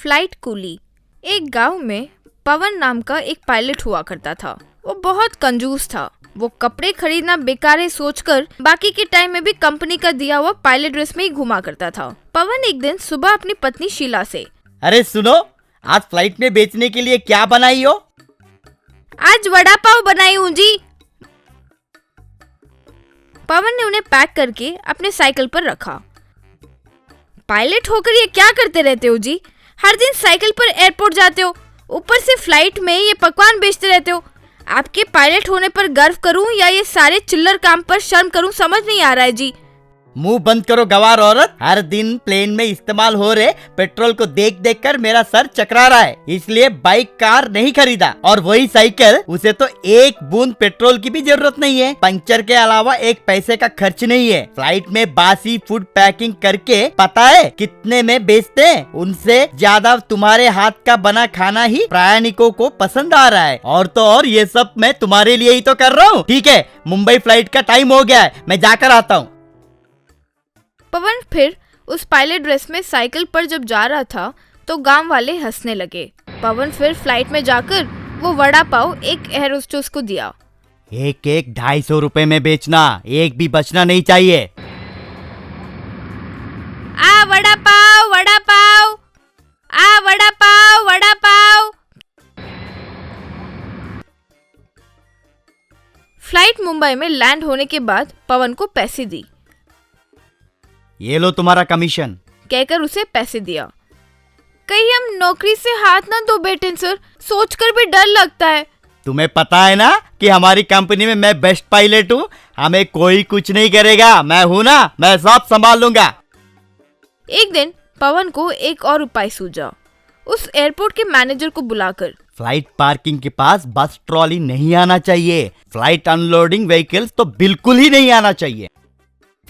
Flight coolie. एक गांव में पवन नाम का एक पायलट हुआ करता था। वो बहुत कंजूस था। वो कपड़े खरीदना बेकार है सोचकर बाकी के टाइम में भी कंपनी का दिया हुआ पायलट ड्रेस में ही घुमा करता था। पवन एक दिन सुबह अपनी पत्नी शीला से, अरे सुनो, आज फ्लाइट में बेचने के लिए क्या बनाई हो? आज वड़ा पाव बनाई हूँ जी। पवन ने उन्हें पैक करके अपने साइकिल पर रखा। पायलट होकर ये क्या करते रहते हो जी? हर दिन साइकिल पर एयरपोर्ट जाते हो, ऊपर से फ्लाइट में ये पकवान बेचते रहते हो। आपके पायलट होने पर गर्व करूं या ये सारे चिल्लर काम पर शर्म करूं, समझ नहीं आ रहा है जी। मुंह बंद करो गवार औरत। हर दिन प्लेन में इस्तेमाल हो रहे पेट्रोल को देख देख कर मेरा सर चकरा रहा है, इसलिए बाइक कार नहीं खरीदा। और वही साइकिल, उसे तो एक बूंद पेट्रोल की भी जरूरत नहीं है, पंचर के अलावा एक पैसे का खर्च नहीं है। फ्लाइट में बासी फूड पैकिंग करके पता है कितने में बेचते हैं? उनसे ज्यादा तुम्हारे हाथ का बना खाना ही प्रयाणिकों को पसंद आ रहा है। और तो और ये सब मैं तुम्हारे लिए ही तो कर रहा हूँ। ठीक है, मुंबई फ्लाइट का टाइम हो गया है, मैं जाकर आता हूँ। पवन फिर उस पायलट ड्रेस में साइकिल पर जब जा रहा था तो गांव वाले हंसने लगे। पवन फिर फ्लाइट में जाकर वो वड़ा पाव एक एयर होस्टेस को दिया। एक 250 रुपए में बेचना, एक भी बचना नहीं चाहिए। आ वड़ा पाव, वड़ा पाव, आ वड़ा पाव, वड़ा पाव। फ्लाइट मुंबई में लैंड होने के बाद पवन को पैसे दी। ये लो तुम्हारा कमीशन, कहकर उसे पैसे दिया। कहीं हम नौकरी से हाथ ना धो बैठे सर, सोचकर भी डर लगता है। तुम्हें पता है ना कि हमारी कंपनी में मैं बेस्ट पायलट हूँ, हमें कोई कुछ नहीं करेगा। मैं हूँ ना, मैं सब संभाल लूंगा। एक दिन पवन को एक और उपाय सूझा। उस एयरपोर्ट के मैनेजर को बुलाकर, फ्लाइट पार्किंग के पास बस ट्रॉली नहीं आना चाहिए, फ्लाइट अनलोडिंग व्हीकल्स तो बिल्कुल ही नहीं आना चाहिए।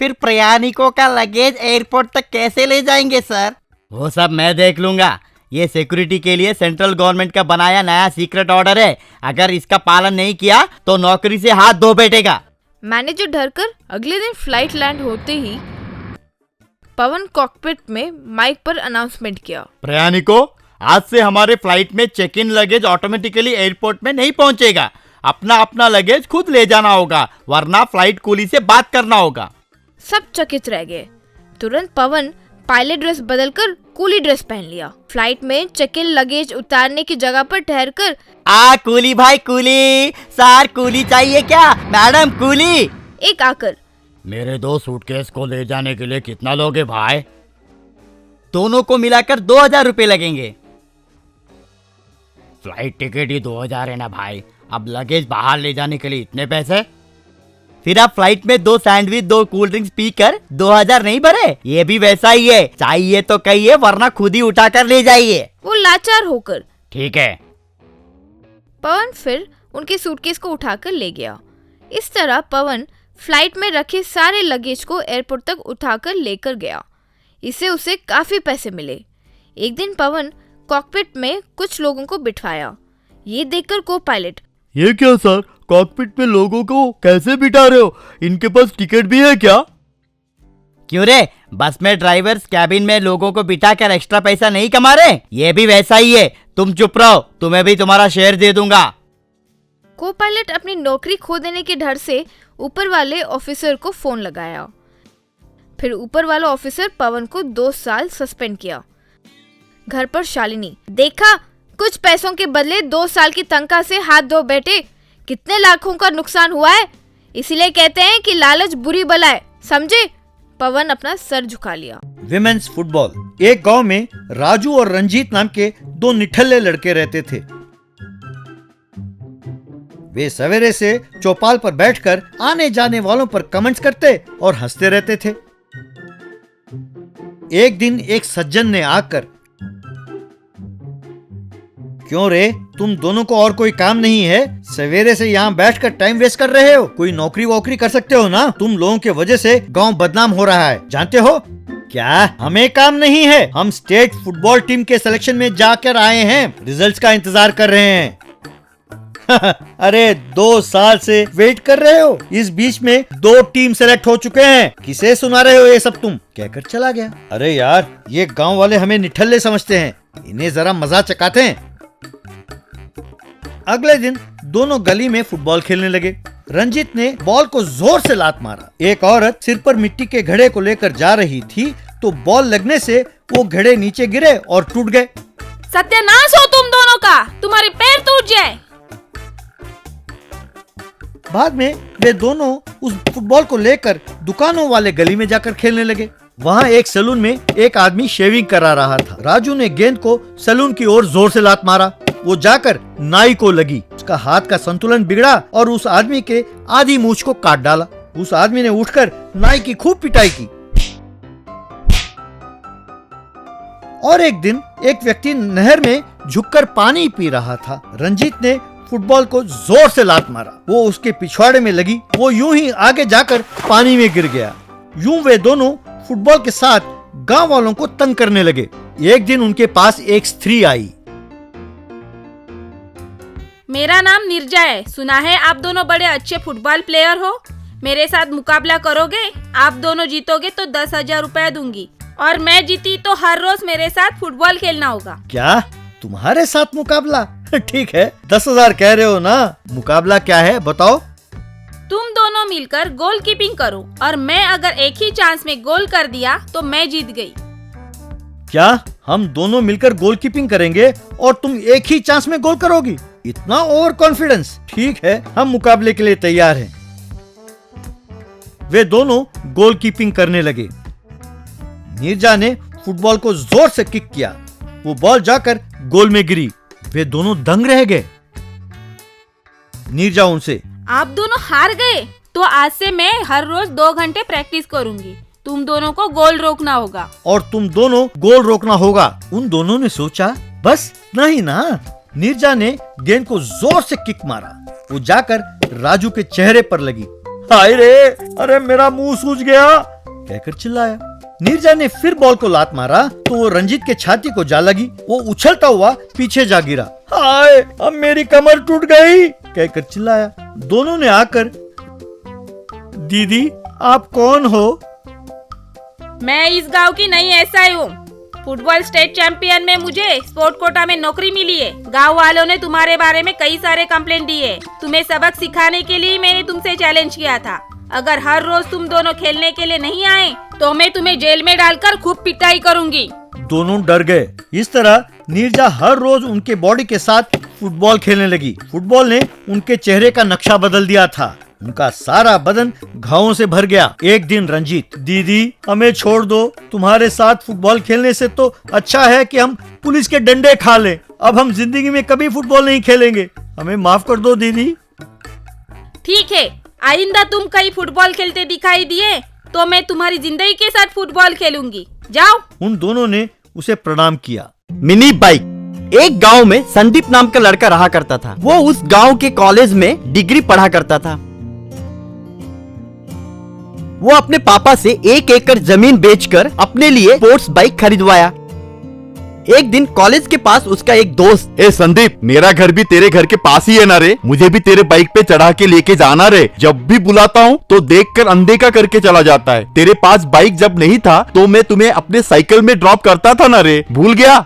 फिर प्रयाणिकों का लगेज एयरपोर्ट तक कैसे ले जाएंगे सर? वो सब मैं देख लूंगा। ये सिक्योरिटी के लिए सेंट्रल गवर्नमेंट का बनाया नया सीक्रेट ऑर्डर है, अगर इसका पालन नहीं किया तो नौकरी से हाथ धो बैठेगा। मैनेजर डरकर अगले दिन फ्लाइट लैंड होते ही पवन कॉकपिट में माइक पर अनाउंसमेंट किया, प्रयाणिकों, आज से हमारे फ्लाइट में check in luggage automatically airport में नहीं पहुंचेगा। अपना अपना लगेज खुद ले जाना होगा, वरना फ्लाइट कूली से बात करना होगा। सब चकित रह गए। तुरंत पवन पायलट ड्रेस बदलकर कूली ड्रेस पहन लिया। फ्लाइट में चेक इन लगेज उतारने की जगह पर ठहरकर, आ कूली भाई कूली, सर कूली चाहिए क्या? Madam coolie. एक आकर, मेरे 2 सूटकेस को ले जाने के लिए कितना लोगे भाई? दोनों को मिलाकर 2000 रुपए लगेंगे। फ्लाइट टिकट ही 2000 है ना भाई, अब लगेज बाहर ले जाने के लिए इतने पैसे? फिर आप फ्लाइट में 2 सैंडविच 2 कोल्ड ड्रिंक्स पीकर 2000 नहीं भरे? ये भी वैसा ही है, चाहिए तो कहिए वरना खुद ही उठाकर ले जाइए। वो लाचार होकर, ठीक है। पवन फिर उनके सूटकेस को उठाकर ले गया। इस तरह पवन फ्लाइट में रखे सारे लगेज को एयरपोर्ट तक उठाकर लेकर गया। इससे उसे काफी पैसे मिले। एक दिन पवन कॉकपिट में कुछ लोगों को बिठाया। ये देखकर को पायलट, ये क्या सर, कॉकपिट में लोगों को कैसे बिठा रहे हो? इनके पास टिकट भी है क्या? क्यों रे, बस में ड्राइवर्स कैबिन में लोगों को बिठा कर एक्स्ट्रा पैसा नहीं कमा रहे? ये भी वैसा ही है, तुम चुप रहो, तुम्हें भी तुम्हारा शेयर दे दूंगा। को पायलट अपनी नौकरी खो देने के डर से ऊपर वाले ऑफिसर को फोन लगाया। फिर ऊपर वाला ऑफिसर पवन को 2 साल सस्पेंड किया। घर पर शालिनी, देखा, कुछ पैसों के बदले 2 साल की तनख्वाह से हाथ धो बैठे, कितने लाखों का नुकसान हुआ है। इसीलिए कहते हैं कि लालच बुरी बला है, समझे? पवन अपना सर झुका लिया। Women's football. एक गांव में राजू और रंजीत नाम के 2 निठल्ले लड़के रहते थे। वे सवेरे से चौपाल पर बैठकर आने जाने वालों पर कमेंट्स करते और हंसते रहते थे। एक दिन एक सज्जन ने आकर, क्यों रे, तुम दोनों को और कोई काम नहीं है? सवेरे से यहाँ बैठकर टाइम वेस्ट कर रहे हो? कोई नौकरी वोकरी कर सकते हो ना? तुम लोगों के वजह से गांव बदनाम हो रहा है, जानते हो? क्या हमें काम नहीं है? हम स्टेट फुटबॉल टीम के सिलेक्शन में जाकर आए हैं, रिजल्ट्स का इंतजार कर रहे हैं। अरे 2 साल से वेट कर रहे हो, इस बीच में 2 टीम सेलेक्ट हो चुके हैं, किसे सुना रहे हो ये सब तुम, कहकर चला गया। अरे यार, ये गांव वाले हमें निठल्ले समझते हैं, इन्हें जरा मजा चखाते हैं। अगले दिन दोनों गली में फुटबॉल खेलने लगे। रंजीत ने बॉल को जोर से लात मारा। एक औरत सिर पर मिट्टी के घड़े को लेकर जा रही थी तो बॉल लगने से वो घड़े नीचे गिरे और टूट गए। सत्यानाश हो तुम दोनों का, तुम्हारे पैर टूट जाए। बाद में वे दोनों उस फुटबॉल को लेकर दुकानों वाले गली में जाकर खेलने लगे। वहाँ एक सैलून में एक आदमी शेविंग करा रहा था। राजू ने गेंद को सैलून की ओर जोर से लात मारा। वो जाकर नाई को लगी। उसका हाथ का संतुलन बिगड़ा और उस आदमी के आधी मूंछ को काट डाला। उस आदमी ने उठकर नाई की खूब पिटाई की। और एक दिन एक व्यक्ति नहर में झुककर पानी पी रहा था। रंजीत ने फुटबॉल को जोर से लात मारा। वो उसके पिछवाड़े में लगी। वो यूं ही आगे जाकर पानी में गिर गया। यूं वे दोनों फुटबॉल के साथ गांव वालों को तंग करने लगे। एक दिन उनके पास एक स्त्री आई। मेरा नाम नीरजा है, सुना है आप दोनों बड़े अच्छे फुटबॉल प्लेयर हो। मेरे साथ मुकाबला करोगे? आप दोनों जीतोगे तो 10,000 रुपया दूंगी, और मैं जीती तो हर रोज मेरे साथ फुटबॉल खेलना होगा। क्या तुम्हारे साथ मुकाबला? ठीक है, 10,000 कह रहे हो ना, मुकाबला क्या है बताओ। तुम दोनों मिलकर गोल कीपिंग करो, और मैं अगर एक ही चांस में गोल कर दिया तो मैं जीत गई। क्या हम दोनों मिलकर गोल कीपिंग करेंगे और तुम एक ही चांस में गोल करोगी? इतना ओवर कॉन्फिडेंस? ठीक है, हम मुकाबले के लिए तैयार हैं। वे दोनों गोल कीपिंग करने लगे। नीरजा ने फुटबॉल को जोर से किक किया। वो बॉल जाकर गोल में गिरी। वे दोनों दंग रह गए। नीरजा उनसे, आप दोनों हार गए तो आज से मैं हर रोज 2 घंटे प्रैक्टिस करूंगी। तुम दोनों को गोल रोकना होगा। और तुम दोनों गोल रोकना होगा। उन दोनों ने सोचा, बस नहीं ना। नीरजा ने गेंद को जोर से किक मारा। वो जाकर राजू के चेहरे पर लगी। हाय रे, अरे मेरा मुंह सूज गया, कहकर चिल्लाया। नीरजा ने फिर बॉल को लात मारा तो वो रंजीत के छाती को जा लगी। वो उछलता हुआ पीछे जा गिरा। हाय, अब मेरी कमर टूट गई, कहकर चिल्लाया। दोनों ने आकर, दीदी आप कौन हो? मैं इस गांव की नई एसआई हूँ। फुटबॉल स्टेट चैंपियन में मुझे स्पोर्ट कोटा में नौकरी मिली है। गांव वालों ने तुम्हारे बारे में कई सारे कंप्लेंट दिए। तुम्हें सबक सिखाने के लिए मैंने तुमसे चैलेंज किया था। अगर हर रोज तुम दोनों खेलने के लिए नहीं आए तो मैं तुम्हें जेल में डालकर खूब पिटाई करूंगी। दोनों डर गए। इस तरह नीरजा हर रोज उनके बॉडी के साथ फुटबॉल खेलने लगी। फुटबॉल ने उनके चेहरे का नक्शा बदल दिया था। उनका सारा बदन घावों से भर गया। एक दिन रंजीत, दीदी हमें छोड़ दो, तुम्हारे साथ फुटबॉल खेलने से तो अच्छा है कि हम पुलिस के डंडे खा लें। अब हम जिंदगी में कभी फुटबॉल नहीं खेलेंगे, हमें माफ कर दो दीदी। ठीक है, आइंदा तुम कहीं फुटबॉल खेलते दिखाई दिए तो मैं तुम्हारी जिंदगी के साथ फुटबॉल खेलूंगी। जाओ। उन दोनों ने उसे प्रणाम किया। Mini bike. एक गांव में संदीप नाम का लड़का रहा करता था। वो उस गांव के कॉलेज में डिग्री पढ़ा करता था। वो अपने पापा से 1 एकड़ जमीन बेचकर अपने लिए स्पोर्ट्स बाइक खरीदवाया। एक दिन कॉलेज के पास उसका एक दोस्त, ए संदीप, मेरा घर भी तेरे घर के पास ही है ना रे, मुझे भी तेरे बाइक पे चढ़ा के लेके जाना रे। जब भी बुलाता हूँ तो देखकर अनदेखा करके चला जाता है। तेरे पास बाइक जब नहीं था तो मैं तुम्हें अपने साइकिल में ड्रॉप करता था ना रे, भूल गया?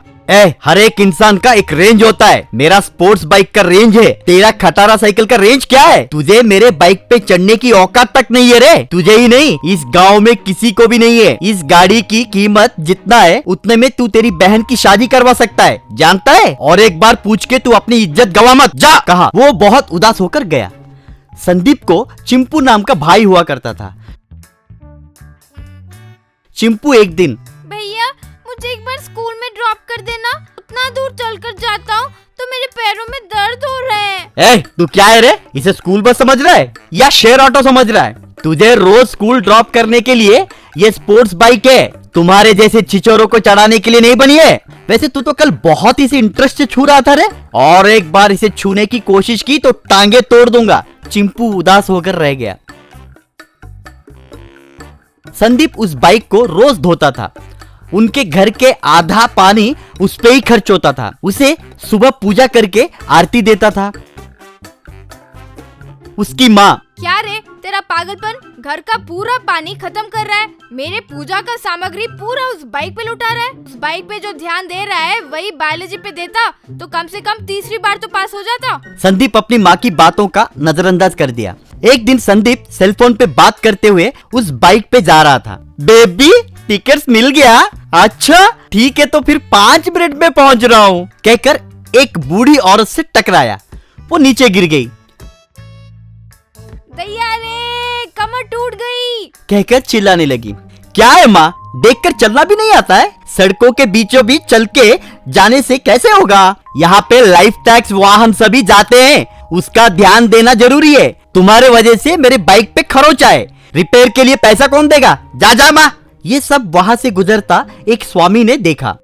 हर एक इंसान का एक रेंज होता है। मेरा स्पोर्ट्स बाइक का रेंज है, तेरा खटारा साइकिल का रेंज क्या है? तुझे मेरे बाइक पे चढ़ने की औकात तक नहीं है रे। तुझे ही नहीं, इस गांव में किसी को भी नहीं है। इस गाड़ी की कीमत जितना है उतने में तू तेरी बहन की शादी करवा सकता है, जानता है? और एक बार पूछ के तू अपनी इज्जत गवा मत, जा। कहा। वो बहुत उदास होकर गया। संदीप को चिंपू नाम का भाई हुआ करता था। चिंपू एक दिन, भैया मुझे एक बार स्कूल में ड्रॉप कर देना, उतना दूर चलकर जाता हूँ तो मेरे पैरों में दर्द हो रहे हैं। तू क्या है रे? इसे स्कूल बस समझ रहा है या शेयर ऑटो समझ रहा है? तुझे रोज स्कूल ड्रॉप करने के लिए ये स्पोर्ट्स बाइक है, तुम्हारे जैसे छिचोरों को चढ़ाने के लिए नहीं बनी है। वैसे तू तो कल बहुत इसे इंटरेस्ट से छू रहा था रे, और एक बार इसे छूने की कोशिश की तो टांगे तोड़ दूंगा। चिंपू उदास होकर रह गया। संदीप उस बाइक को रोज धोता था। उनके घर के आधा पानी उस पे ही खर्च होता था। उसे सुबह पूजा करके आरती देता था। उसकी माँ। क्या रे तेरा पागलपन, घर का पूरा पानी खत्म कर रहा है, मेरे पूजा का सामग्री पूरा उस बाइक पे लुटा रहा है। उस बाइक पे जो ध्यान दे रहा है वही बायोलॉजी पे देता तो कम से कम तीसरी बार तो पास हो जाता। संदीप अपनी माँ की बातों का नजरअंदाज कर दिया। एक दिन संदीप सेलफोन पे बात करते हुए उस बाइक पे जा रहा था। बेबी टिकट्स मिल गया? अच्छा ठीक है, तो फिर 5 मिनट में पहुंच रहा हूँ, कहकर एक बूढ़ी औरत से टकराया। वो नीचे गिर गई। दैया रे कमर टूट गई, कहकर चिल्लाने लगी। क्या है माँ, देखकर चलना भी नहीं आता है? सड़कों के बीचों बीच चल के जाने से कैसे होगा? यहाँ पे लाइफ टैक्स वाहन सभी जाते हैं, उसका ध्यान देना जरूरी है। तुम्हारे वजह से मेरे बाइक पे खरोच आए, रिपेयर के लिए पैसा कौन देगा? जा जा माँ। ये सब वहां से गुजरता एक स्वामी ने देखा।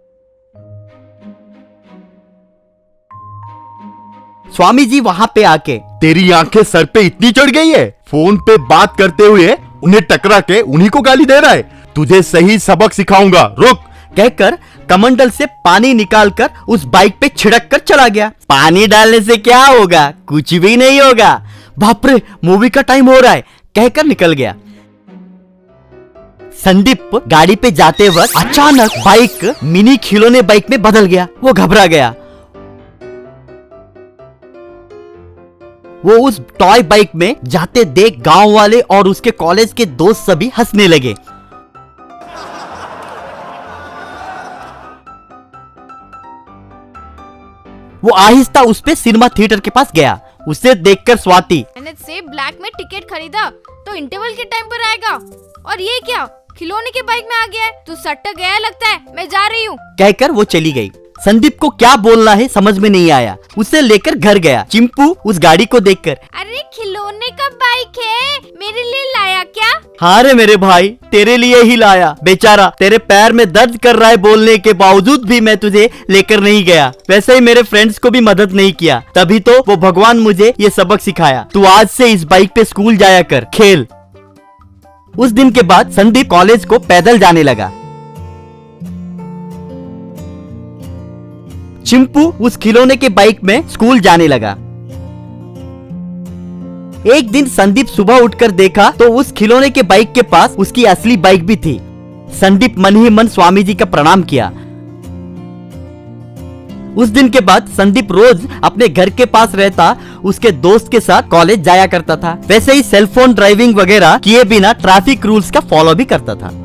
स्वामी जी वहां पे आके, तेरी आंखें सर पे इतनी चढ़ गई है, फोन पे बात करते हुए उन्हें टकरा के उन्हीं को गाली दे रहा है। तुझे सही सबक सिखाऊंगा, रुक, कहकर कमंडल से पानी निकालकर उस बाइक पे छिड़क कर चला गया। पानी डालने से क्या होगा? कुछ भी नहीं होगा। बाप रे, मूवी का टाइम हो रहा है, कहकर निकल गया। संदीप गाड़ी पे जाते वक्त अचानक बाइक मिनी खिलौने बाइक में बदल गया। वो घबरा गया। वो उस टॉय बाइक में जाते देख गांव वाले और उसके कॉलेज के दोस्त सभी हंसने लगे। वो आहिस्ता उस पे सिनेमा थिएटर के पास गया। उसे देखकर स्वाति, मैंने से ब्लैक में टिकट खरीदा तो इंटरवल के टाइम पर आएगा, और ये क्या खिलौने के बाइक में आ गया है? तू सट्टा गया लगता है, मैं जा रही हूँ, कहकर वो चली गई। संदीप को क्या बोलना है समझ में नहीं आया। उसे लेकर घर गया। चिंपू उस गाड़ी को देखकर, अरे खिलौने का बाइक है, मेरे लिए लाया क्या? हाँ रे मेरे भाई, तेरे लिए ही लाया। बेचारा तेरे पैर में दर्द कर रहा है, बोलने के बावजूद भी मैं तुझे लेकर नहीं गया। वैसे ही मेरे फ्रेंड्स को भी मदद नहीं किया, तभी तो वो भगवान मुझे ये सबक सिखाया। तू आज से इस बाइक पे स्कूल जाया कर, खेल। उस दिन के बाद संदीप कॉलेज को पैदल जाने लगा। चिंपू उस खिलौने के बाइक में स्कूल जाने लगा। एक दिन संदीप सुबह उठकर देखा तो उस खिलौने के बाइक के पास उसकी असली बाइक भी थी। संदीप मन ही मन स्वामी जी का प्रणाम किया। उस दिन के बाद संदीप रोज अपने घर के पास रहता उसके दोस्त के साथ कॉलेज जाया करता था। वैसे ही सेलफोन ड्राइविंग वगैरह किए बिना ट्रैफिक रूल्स का फॉलो भी करता था।